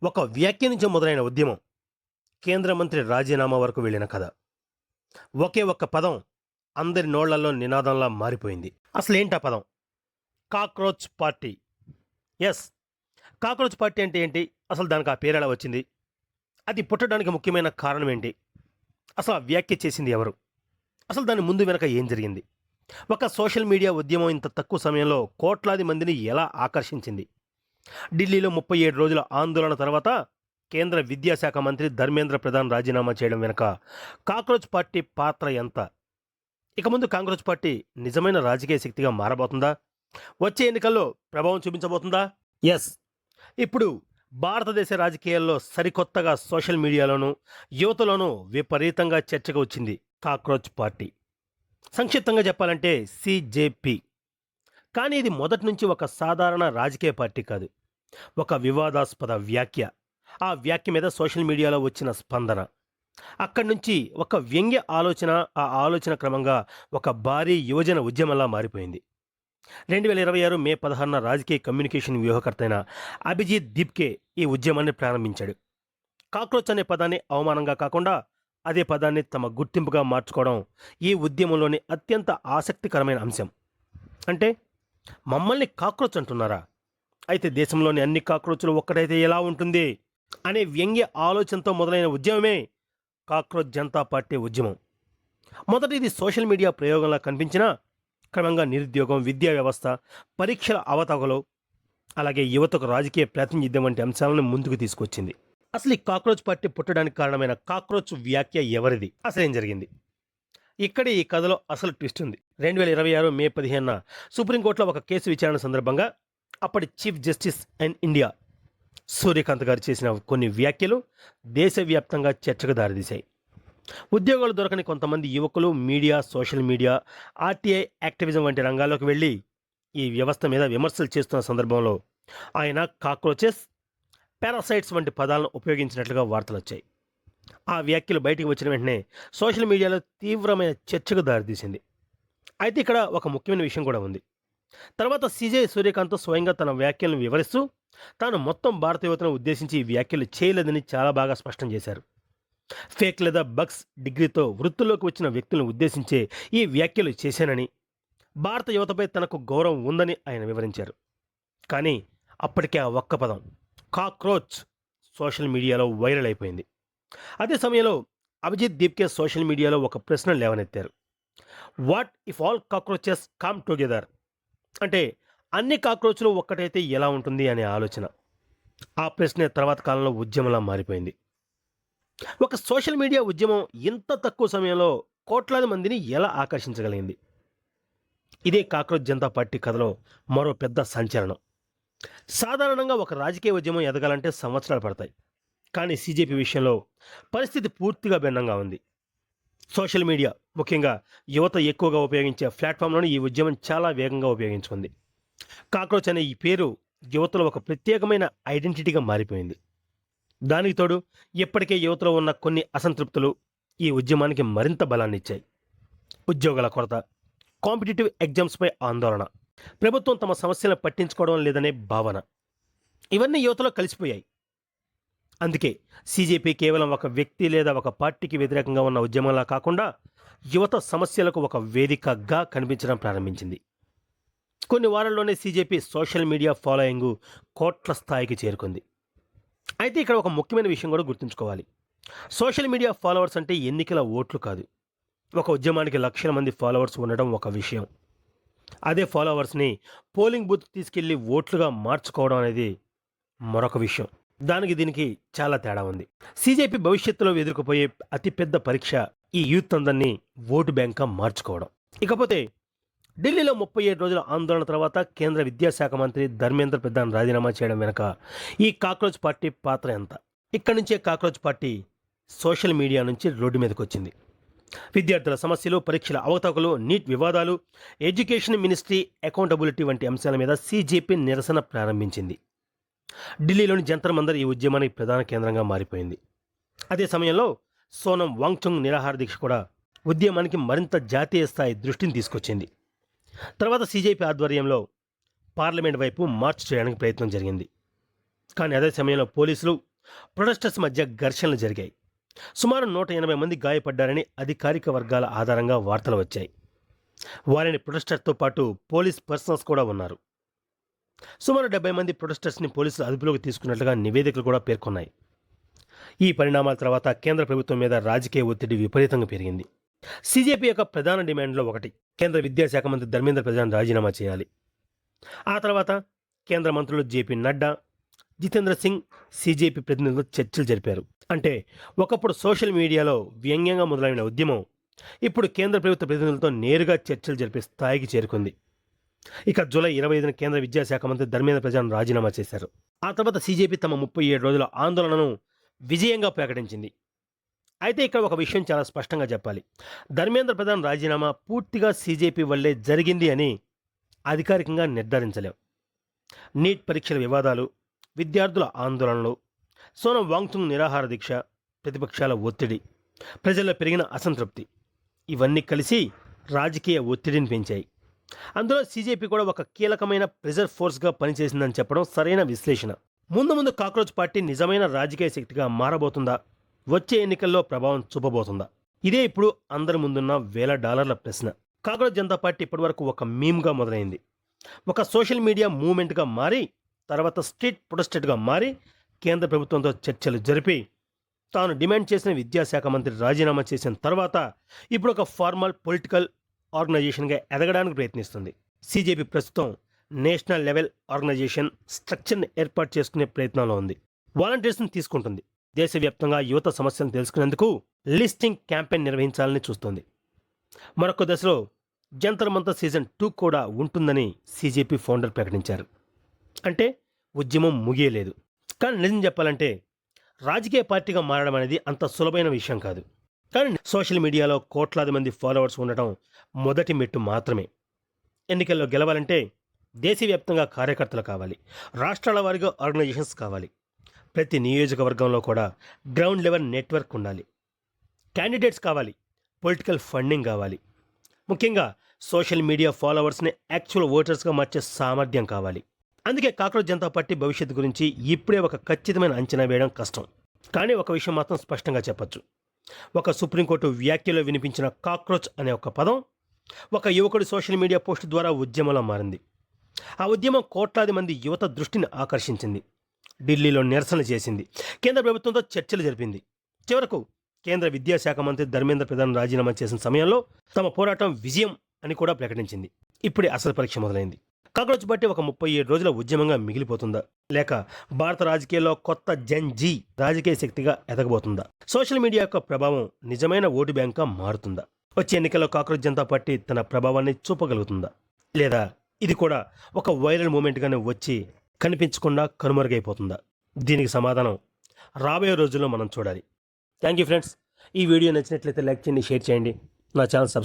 ఒక వ్యాఖ్య నుంచి మొదలైన ఉద్యమం కేంద్ర మంత్రి రాజీనామా వరకు వెళ్ళిన కథ. ఒకే ఒక్క పదం అందరి నోళ్లలో నినాదంలా మారిపోయింది. అసలేంటా పదం? Cockroach party. Yes, cockroach party అంటే ఏంటి? అసలు దానికి ఆ పేరు ఎలా వచ్చింది? అది పుట్టడానికి ముఖ్యమైన కారణం ఏంటి? అసలు ఆ వ్యాఖ్య చేసింది ఎవరు? అసలు దాని ముందు వెనక ఏం జరిగింది? ఒక సోషల్ మీడియా ఉద్యమం ఇంత తక్కువ సమయంలో కోట్లాది మందిని ఎలా ఆకర్షించింది? ఢిల్లీలో 37 రోజుల ఆందోళన తర్వాత కేంద్ర విద్యాశాఖ మంత్రి ధర్మేంద్ర ప్రధాన్ రాజీనామా చేయడం వెనుక కాక్రోచ్ పార్టీ పాత్ర ఎంత? ఇక ముందు కాంగ్రెస్ పార్టీ నిజమైన రాజకీయ శక్తిగా మారబోతుందా? వచ్చే ఎన్నికల్లో ప్రభావం చూపించబోతుందా? ఎస్, ఇప్పుడు భారతదేశ రాజకీయాల్లో సరికొత్తగా సోషల్ మీడియాలోనూ యువతలోనూ విపరీతంగా చర్చకు వచ్చింది కాక్రోచ్ పార్టీ. సంక్షిప్తంగా చెప్పాలంటే సిజేపీ. కానీ ఇది మొదటి నుంచి ఒక సాధారణ రాజకీయ పార్టీ కాదు, ఒక వివాదాస్పద వ్యాఖ్య. ఆ వ్యాఖ్య మీద సోషల్ మీడియాలో వచ్చిన స్పందన, అక్కడి నుంచి ఒక వ్యంగ్య ఆలోచన, ఆ ఆలోచన క్రమంగా ఒక భారీ యువజన ఉద్యమంలా మారిపోయింది. 2026 మే 16న రాజకీయ కమ్యూనికేషన్ వ్యూహకర్త అయిన అభిజిత్ దీప్కే ఈ ఉద్యమాన్ని ప్రారంభించాడు. కాక్రోచ్ అనే పదాన్ని అవమానంగా కాకుండా అదే పదాన్ని తమ గుర్తింపుగా మార్చుకోవడం ఈ ఉద్యమంలోని అత్యంత ఆసక్తికరమైన అంశం. అంటే, మమ్మల్ని కాక్రోచ్ అంటున్నారా? అయితే దేశంలోని అన్ని కాక్రోచ్లు ఒక్కటైతే ఎలా ఉంటుంది అనే వ్యంగ్య ఆలోచనతో మొదలైన ఉద్యమమే కాక్రోచ్ జనతా పార్టీ ఉద్యమం. మొదట ఇది సోషల్ మీడియా ప్రయోగంలా కనిపించినా క్రమంగా నిరుద్యోగం, విద్యా వ్యవస్థ, పరీక్షల అవతగలు, అలాగే యువతకు రాజకీయ ప్రాతినిధ్యం వంటి అంశాలను ముందుకు తీసుకొచ్చింది. అసలు ఈ కాక్రోచ్ పార్టీ పుట్టడానికి కారణమైన కాక్రోచ్ వ్యాఖ్య ఎవరిది? అసలు ఏం జరిగింది? ఇక్కడే ఈ కథలో అసలు ట్విస్ట్ ఉంది. 2026 మే 15న సుప్రీంకోర్టులో ఒక కేసు విచారణ సందర్భంగా అప్పటి chief justice and India Suryakant గారు చేసిన కొన్ని వ్యాఖ్యలు దేశవ్యాప్తంగా చర్చకు దారితీశాయి. ఉద్యోగాలు దొరకని కొంతమంది యువకులు media, social media, RTI activism వంటి రంగాల్లోకి వెళ్ళి ఈ వ్యవస్థ మీద విమర్శలు చేస్తున్న సందర్భంలో ఆయన కాక్రోచెస్, పారాసైట్స్ వంటి పదాలను ఉపయోగించినట్లుగా వార్తలు వచ్చాయి. ఆ వ్యాఖ్యలు బయటికి వచ్చిన వెంటనే సోషల్ మీడియాలో తీవ్రమైన చర్చకు దారితీసింది. అయితే ఇక్కడ ఒక ముఖ్యమైన విషయం కూడా ఉంది. తర్వాత సీజే సూర్యకాంత్ స్వయంగా తన వ్యాఖ్యలను వివరిస్తూ తాను మొత్తం భారత యువతను ఉద్దేశించి ఈ వ్యాఖ్యలు చేయలేదని చాలా బాగా స్పష్టం చేశారు. ఫేక్ లేదా బగ్స్ డిగ్రీతో వృత్తుల్లోకి వచ్చిన వ్యక్తులను ఉద్దేశించే ఈ వ్యాఖ్యలు చేశానని, భారత యువతపై తనకు గౌరవం ఉందని ఆయన వివరించారు. కానీ అప్పటికే ఆ ఒక్క పదం కాక్రోచ్ సోషల్ మీడియాలో వైరల్ అయిపోయింది. అదే సమయంలో అభిజిత్ దీప్కే సోషల్ మీడియాలో ఒక ప్రశ్న లేవనెత్తారు. What if all cockroaches come together? అంటే, అన్ని కాక్రోచ్లు ఒక్కటైతే ఎలా ఉంటుంది అనే ఆలోచన. ఆ ప్రశ్నే తర్వాత కాలంలో ఉద్యమంలా మారిపోయింది. ఒక సోషల్ మీడియా ఉద్యమం ఇంత తక్కువ సమయంలో కోట్లాది మందిని ఎలా ఆకర్షించగలిగింది? ఇదే కాక్రోచ్ జనతా పార్టీ కథలో మరో పెద్ద సంచలనం. సాధారణంగా ఒక రాజకీయ ఉద్యమం ఎదగాలంటే సంవత్సరాలు పడతాయి. కానీ సీజేపీ విషయంలో పరిస్థితి పూర్తిగా భిన్నంగా ఉంది. సోషల్ మీడియా, ముఖ్యంగా యువత ఎక్కువగా ఉపయోగించే ప్లాట్ఫామ్లను ఈ ఉద్యమం చాలా వేగంగా ఉపయోగించుకుంది. కాక్రోచ్ అనే ఈ పేరు యువతలో ఒక ప్రత్యేకమైన ఐడెంటిటీగా మారిపోయింది. దానికి తోడు ఇప్పటికే యువతలో ఉన్న కొన్ని అసంతృప్తులు ఈ ఉద్యమానికి మరింత బలాన్ని ఇచ్చాయి. ఉద్యోగాల కొరత, కాంపిటేటివ్ ఎగ్జామ్స్పై ఆందోళన, ప్రభుత్వం తమ సమస్యలను పట్టించుకోవడం లేదనే భావన, ఇవన్నీ యువతలో కలిసిపోయాయి. అందుకే సీజేపీ కేవలం ఒక వ్యక్తి లేదా ఒక పార్టీకి వ్యతిరేకంగా ఉన్న ఉద్యమంలా కాకుండా యువత సమస్యలకు ఒక వేదికగా కనిపించడం ప్రారంభించింది. కొన్ని వారాల్లోనే సీజేపీ సోషల్ మీడియా ఫాలోయింగ్ కోట్ల స్థాయికి చేరుకుంది. అయితే ఇక్కడ ఒక ముఖ్యమైన విషయం కూడా గుర్తుంచుకోవాలి. సోషల్ మీడియా ఫాలోవర్స్ అంటే ఎన్నికల ఓట్లు కాదు. ఒక ఉద్యమానికి లక్షల మంది ఫాలోవర్స్ ఉండడం ఒక విషయం. అదే ఫాలోవర్స్ని పోలింగ్ బూత్ తీసుకెళ్లి ఓట్లుగా మార్చుకోవడం అనేది మరొక విషయం. దానికి దీనికి చాలా తేడా ఉంది. సీజేపీ భవిష్యత్తులో ఎదుర్కోపోయే అతిపెద్ద పరీక్ష ఈ యూత్ అందరినీ ఓటు బ్యాంక్గా మార్చుకోవడం. ఇకపోతే ఢిల్లీలో 37 రోజుల ఆందోళన తర్వాత కేంద్ర విద్యాశాఖ మంత్రి ధర్మేంద్ర ప్రధాన్ రాజీనామా చేయడం వెనుక ఈ కాక్రోచ్ పార్టీ పాత్ర ఎంత? ఇక్కడి నుంచే కాక్రోచ్ పార్టీ సోషల్ మీడియా నుంచి రోడ్డు మీదకి వచ్చింది. విద్యార్థుల సమస్యలు, పరీక్షల అవతకులు, నీట్ వివాదాలు, ఎడ్యుకేషన్ మినిస్ట్రీ అకౌంటబిలిటీ వంటి అంశాల మీద సీజేపీ నిరసన ప్రారంభించింది. ఢిల్లీలోని జంతర్ మందర్ ఈ ఉద్యమానికి ప్రధాన కేంద్రంగా మారిపోయింది. అదే సమయంలో సోనం వాంగ్చుంగ్ నిరాహార దీక్ష కూడా ఉద్యమానికి మరింత జాతీయ స్థాయి దృష్టిని తీసుకొచ్చింది. తర్వాత సీజేపీ ఆధ్వర్యంలో పార్లమెంట్ వైపు మార్చ్ చేయడానికి ప్రయత్నం జరిగింది. కానీ అదే సమయంలో పోలీసులు ప్రొటెస్టర్స్ మధ్య ఘర్షణలు జరిగాయి. సుమారు 180 మంది గాయపడ్డారని అధికారిక వర్గాల ఆధారంగా వార్తలు వచ్చాయి. వారిని ప్రొటెస్టర్తో పాటు పోలీస్ పర్సనల్స్ కూడా ఉన్నారు. సుమారు 70 మంది ప్రొటెస్టర్స్ని పోలీసులు అదుపులోకి తీసుకున్నట్లుగా నివేదికలు కూడా పేర్కొన్నాయి. ఈ పరిణామాల తర్వాత కేంద్ర ప్రభుత్వం మీద రాజకీయ ఒత్తిడి విపరీతంగా పెరిగింది. సీజేపీ యొక్క ప్రధాన డిమాండ్లో ఒకటి కేంద్ర విద్యాశాఖ మంత్రి ధర్మేంద్ర ప్రధాన్ రాజీనామా చేయాలి. ఆ తర్వాత కేంద్ర మంత్రులు జేపీ నడ్డా, జితేంద్ర సింగ్ సీజేపీ ప్రతినిధులు చర్చలు జరిపారు. అంటే ఒకప్పుడు సోషల్ మీడియాలో వ్యంగ్యంగా మొదలైన ఉద్యమం ఇప్పుడు కేంద్ర ప్రభుత్వ ప్రతినిధులతో నేరుగా చర్చలు జరిపే స్థాయికి చేరుకుంది. ఇక జూలై 25న కేంద్ర విద్యాశాఖ మంత్రి ధర్మేంద్ర ప్రధాన్ రాజీనామా చేశారు. ఆ తర్వాత సీజేపీ తమ 37 రోజుల ఆందోళనను విజయంగా ప్రకటించింది. అయితే ఇక్కడ ఒక విషయం చాలా స్పష్టంగా చెప్పాలి. ధర్మేంద్ర ప్రధాన్ రాజీనామా పూర్తిగా సీజేపీ వల్లే జరిగింది అని అధికారికంగా నిర్ధారించలేం. నీట్ పరీక్షల వివాదాలు, విద్యార్థుల ఆందోళనలు, సోనం వాంగ్చుంగ్ నిరాహార దీక్ష, ప్రతిపక్షాల ఒత్తిడి, ప్రజల్లో పెరిగిన అసంతృప్తి ఇవన్నీ కలిసి రాజకీయ ఒత్తిడిని పెంచాయి. అందులో సీజేపీ కూడా ఒక కీలకమైన ప్రెజర్ ఫోర్స్గా పనిచేసిందని చెప్పడం సరైన విశ్లేషణ. ముందు ముందు కాక్రోచ్ పార్టీ నిజమైన రాజకీయ శక్తిగా మారబోతుందా? వచ్చే ఎన్నికల్లో ప్రభావం చూపబోతుందా? ఇదే ఇప్పుడు అందరి ముందున్న $1,000 ప్రశ్న. కాక్రోచ్ జనతా పార్టీ ఇప్పటివరకు ఒక మీమ్గా మొదలైంది, ఒక సోషల్ మీడియా మూవ్మెంట్గా మారి, తర్వాత స్ట్రీట్ ప్రొటెస్టెడ్గా మారి, కేంద్ర ప్రభుత్వంతో చర్చలు జరిపి, తాను డిమాండ్ చేసిన విద్యాశాఖ మంత్రి రాజీనామా చేసిన తర్వాత ఇప్పుడు ఒక ఫార్మల్ పొలిటికల్ ఆర్గనైజేషన్గా ఎదగడానికి ప్రయత్నిస్తుంది. సీజేపీ ప్రస్తుతం నేషనల్ లెవెల్ ఆర్గనైజేషన్ స్ట్రక్చర్ని ఏర్పాటు చేసుకునే ప్రయత్నంలో ఉంది. వాలంటీర్స్ని తీసుకుంటుంది. దేశవ్యాప్తంగా యువత సమస్యలను తెలుసుకునేందుకు లిస్టింగ్ క్యాంపెయిన్ నిర్వహించాలని చూస్తోంది. మరొక దశలో జంతర్ మంతర్ సీజన్ 2 కూడా ఉంటుందని సీజేపీ ఫౌండర్ ప్రకటించారు. అంటే ఉద్యమం ముగియలేదు. కానీ నిజం చెప్పాలంటే రాజకీయ పార్టీగా మారడం అనేది అంత సులభమైన విషయం కాదు. కానీ సోషల్ మీడియాలో కోట్లాది మంది ఫాలోవర్స్ ఉండటం మొదటి మెట్టు మాత్రమే. ఎన్నికల్లో గెలవాలంటే దేశవ్యాప్తంగా కార్యకర్తలు కావాలి, రాష్ట్రాల వారీగా ఆర్గనైజేషన్స్ కావాలి, ప్రతి నియోజకవర్గంలో కూడా గ్రౌండ్ లెవెల్ నెట్వర్క్ ఉండాలి, క్యాండిడేట్స్ కావాలి, పొలిటికల్ ఫండింగ్ కావాలి, ముఖ్యంగా సోషల్ మీడియా ఫాలోవర్స్ని యాక్చువల్ ఓటర్స్గా మార్చే సామర్థ్యం కావాలి. అందుకే కాక్రోచ్ జనతా పార్టీ భవిష్యత్తు గురించి ఇప్పుడే ఒక ఖచ్చితమైన అంచనా వేయడం కష్టం. కానీ ఒక విషయం మాత్రం స్పష్టంగా చెప్పొచ్చు. ఒక సుప్రీంకోర్టు వ్యాఖ్యలో వినిపించిన కాక్రోచ్ అనే ఒక పదం ఒక యువకుడి సోషల్ మీడియా పోస్ట్ ద్వారా ఉద్యమంలో మారింది. ఆ ఉద్యమం కోట్లాది మంది యువత దృష్టిని ఆకర్షించింది. ఢిల్లీలో నిరసన చేసింది, కేంద్ర ప్రభుత్వంతో చర్చలు జరిపింది. చివరకు కేంద్ర విద్యాశాఖ మంత్రి ధర్మేంద్ర ప్రధాన్ రాజీనామా చేసిన సమయంలో తమ పోరాటం విజయం అని కూడా ప్రకటించింది. ఇప్పుడే అసలు పరీక్ష మొదలైంది. కాక్రోచ్ పార్టీ ఒక 37 రోజుల ఉద్యమంగా మిగిలిపోతుందా, లేక భారత రాజకీయాల్లో కొత్త జన్-జీ రాజకీయ శక్తిగా ఎదగబోతుందా? సోషల్ మీడియా యొక్క ప్రభావం నిజమైన ఓటు బ్యాంక్గా మారుతుందా? వచ్చే ఎన్నికల్లో కాక్రోచ్ జనతా పార్టీ తన ప్రభావాన్ని చూపగలుగుతుందా, లేదా ఇది కూడా ఒక వైరల్ మూమెంట్గానే వచ్చి కనిపించకుండా కనుమరుగైపోతుందా? దీనికి సమాధానం రాబోయే రోజుల్లో మనం చూడాలి. Thank you friends. ఈ వీడియో నచ్చినట్లయితే లైక్ చేయండి, షేర్ చేయండి, నా ఛానల్ సబ్స్క్రైబ్